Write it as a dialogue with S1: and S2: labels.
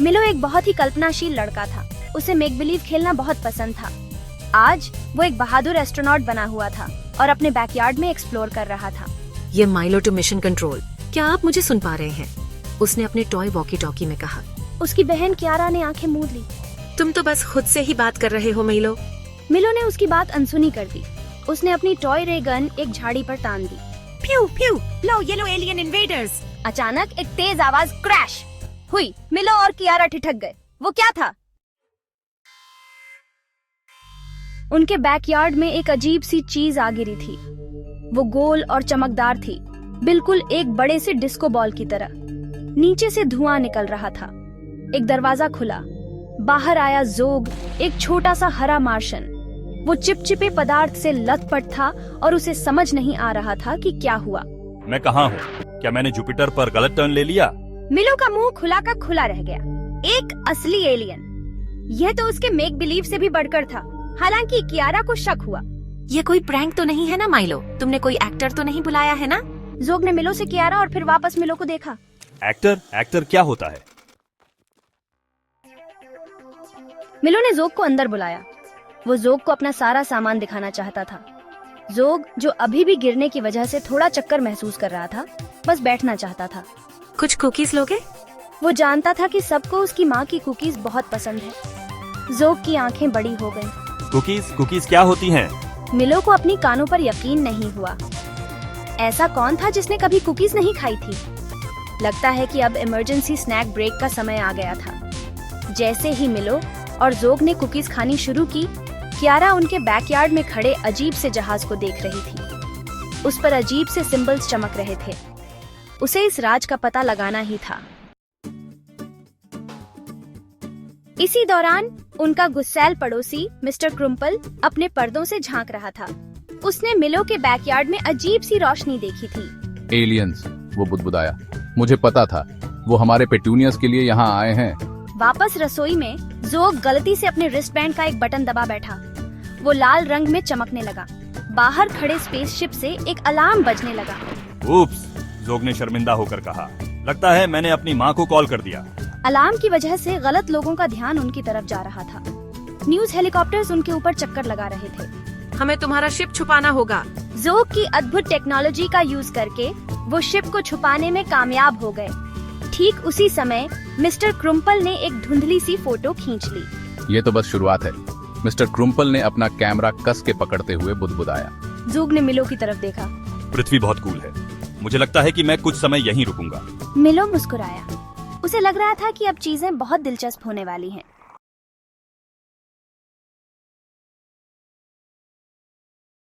S1: मिलो एक बहुत ही कल्पनाशील लड़का था। उसे मेक बिलीव खेलना बहुत पसंद था। आज वो एक बहादुर एस्ट्रोनॉट बना हुआ था और अपने बैकयार्ड में एक्सप्लोर कर रहा था।
S2: ये माइलो टू मिशन कंट्रोल, क्या आप मुझे सुन पा रहे हैं? उसने अपने टॉय वॉकी टॉकी में कहा।
S1: उसकी बहन कियारा ने आंखें मूंद ली।
S2: तुम तो बस खुद से ही बात कर रहे हो माइलो।
S1: मिलो ने उसकी बात अनसुनी कर दी। उसने अपनी टॉय रे गन एक झाड़ी पर तान दी।
S2: प्यू प्यू, लो येलो एलियन इन्वेडर्स।
S1: अचानक एक तेज आवाज क्रैश हुई। मिलो और कियारा ठिठक गए। वो क्या था? उनके बैकयार्ड में एक अजीब सी चीज आ गिरी थी। वो गोल और चमकदार थी, बिल्कुल एक बड़े से डिस्को बॉल की तरह। नीचे से धुआं निकल रहा था। एक दरवाजा खुला। बाहर आया जोग, एक छोटा सा हरा मार्शन। वो चिपचिपे पदार्थ से लथपथ था और उसे समझ नहीं आ रहा था कि क्या हुआ।
S3: मैं कहाँ हूँ? क्या मैंने जुपिटर पर गलत टर्न ले लिया?
S1: मिलो का मुंह खुला का खुला रह गया। एक असली एलियन। यह तो उसके मेक बिलीव से भी बढ़कर था। हालांकि कियारा को शक हुआ।
S2: ये कोई प्रैंक तो नहीं है ना माइलो? तुमने कोई एक्टर तो नहीं बुलाया है ना?
S1: जोग ने मिलो से कियारा और फिर वापस मिलो को देखा।
S3: एक्टर क्या होता है?
S1: मिलो ने जोग को अंदर बुलाया। वो जोग को अपना सारा सामान दिखाना चाहता था। जोग, जो अभी भी गिरने की वजह से थोड़ा चक्कर महसूस कर रहा था, बस बैठना चाहता था।
S2: कुछ कुकीज लोगे?
S1: वो जानता था कि सबको उसकी माँ की कुकीज बहुत पसंद है। जोग की आंखें बड़ी हो गईं।
S3: कुकीज क्या होती हैं?
S1: मिलो को अपनी कानों पर यकीन नहीं हुआ। ऐसा कौन था जिसने कभी कुकीज नहीं खाई थी? लगता है कि अब इमरजेंसी स्नैक ब्रेक का समय आ गया था। जैसे ही मिलो और जोग ने कुकीज खानी शुरू की, कियारा उनके बैकयार्ड में खड़े अजीब से जहाज को देख रही थी। उस पर अजीब से सिंबल्स चमक रहे थे। उसे इस राज का पता लगाना ही था। इसी दौरान उनका गुस्सैल पड़ोसी मिस्टर क्रुम्पल अपने पर्दों से झांक रहा था। उसने मिलो के बैकयार्ड में अजीब सी रोशनी देखी थी।
S4: एलियंस, वो बुदबुदाया। मुझे पता था, वो हमारे पेटूनियस के लिए यहाँ आए हैं।
S1: वापस रसोई में जोग गलती से अपने रिस्ट बैंड का एक बटन दबा बैठा। वो लाल रंग में चमकने लगा। बाहर खड़े स्पेसशिप से एक अलार्म बजने लगा।
S3: उप्स, जोग ने शर्मिंदा होकर कहा। लगता है मैंने अपनी माँ को कॉल कर दिया।
S1: अलार्म की वजह से गलत लोगों का ध्यान उनकी तरफ जा रहा था। न्यूज हेलीकॉप्टर्स उनके ऊपर चक्कर लगा रहे थे।
S2: हमें तुम्हारा शिप छुपाना होगा।
S1: जोग की अद्भुत टेक्नोलॉजी का यूज करके वो शिप को छुपाने में कामयाब हो गए। ठीक उसी समय मिस्टर क्रुम्पल ने एक धुंधली सी फोटो खींच ली।
S4: ये तो बस शुरुआत है। मिस्टर क्रुम्पल ने अपना कैमरा कस के पकड़ते हुए बुदबुदाया।
S1: जोग ने मिलो की तरफ देखा।
S3: पृथ्वी बहुत कूल है। मुझे लगता है कि मैं कुछ समय यहीं रुकूंगा।
S1: मिलो मुस्कुराया। उसे लग रहा था कि अब चीजें बहुत दिलचस्प होने वाली हैं।